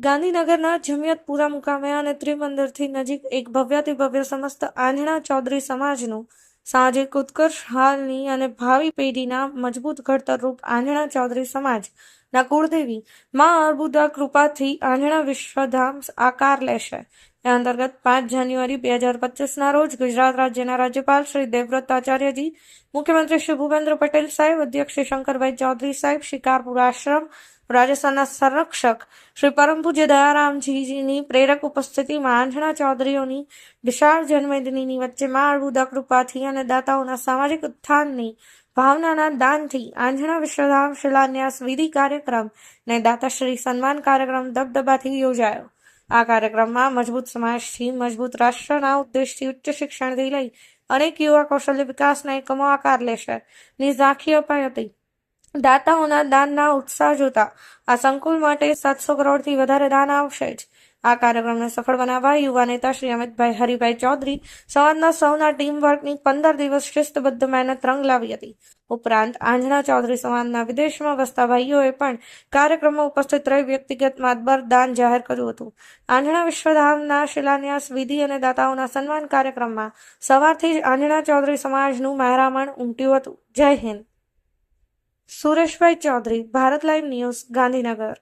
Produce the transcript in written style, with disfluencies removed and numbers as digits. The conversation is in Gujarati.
ગાંધીનગરના જમિયતપુરા મુકામે અને ત્રિમંદિરથી નજીક એક ભવ્યાતિભવ્ય સમસ્ત આંજણા ચૌધરી સમાજનું સામાજિક ઉત્કર્ષ હાલની અને ભાવિ પેઢીના મજબૂત ઘડતરરૂપ આંજણા ચૌધરી સમાજના કુળદેવી મા અર્બુદા કૃપાથી આંજણા વિશ્વધામ આકાર લેશે. એ અંતર્ગત 5 જાન્યુઆરી 2025ના રોજ ગુજરાત રાજ્યના રાજ્યપાલ શ્રી દેવવ્રત આચાર્યજી, મુખ્યમંત્રી શ્રી ભૂપેન્દ્ર પટેલ સાહેબ, અધ્યક્ષ શ્રી શંકરભાઈ ચૌધરી સાહેબ, શિકારપુર આશ્રમ, રાજસ્થાનના સંરક્ષક શ્રી પરમ પૂજ્ય દયારામજીની પ્રેરક ઉપસ્થિતિમાં આંજણા ચૌધરીઓની વિશાળ જન્મેદનીની વચ્ચે મા અર્બુદા કૃપાથી અને દાતાઓના સામાજિક ઉત્થાનની ભાવનાના દાનથી આંજણા વિશ્વધામ શિલાન્યાસ વિધિ કાર્યક્રમ અને દાતાશ્રી સન્માન કાર્યક્રમ દબદબાથી યોજાયો. આ કાર્યક્રમમાં મજબૂત સમાજથી મજબૂત રાષ્ટ્રના ઉદ્દેશથી ઉચ્ચ શિક્ષણથી લઈ અનેક યુવા કૌશલ્ય વિકાસના એકમો આકાર લેશે ની ઝાંખી અપાઈ હતી. દાતાઓના દાનના ઉત્સાહ જોતા આ સંકુલ માટે 700 કરોડથી વધારે દાન આવશે જ. આ કાર્યક્રમને સફળ બનાવવા યુવા નેતા શ્રી અમિતભાઈ હરિભાઈ ચૌધરી સમાજના સૌના ટીમવર્કની 15 દિવસ શિસ્તબદ્ધ મહેનત રંગ લાવી હતી. ઉપરાંત આંજણા ચૌધરી સમાજના વિદેશમાં વસતા ભાઈઓએ પણ કાર્યક્રમમાં ઉપસ્થિત રહી વ્યક્તિગત માતબર દાન જાહેર કર્યું હતું. આંજણા વિશ્વધામના શિલાન્યાસ વિધિ અને દાતાઓના સન્માન કાર્યક્રમમાં સવારથી જ આંજણા ચૌધરી સમાજનું મહેરામણ ઉમટ્યું હતું. જય હિન્દ. Sureshbhai Chaudhary, Bharat live news, Gandhinagar.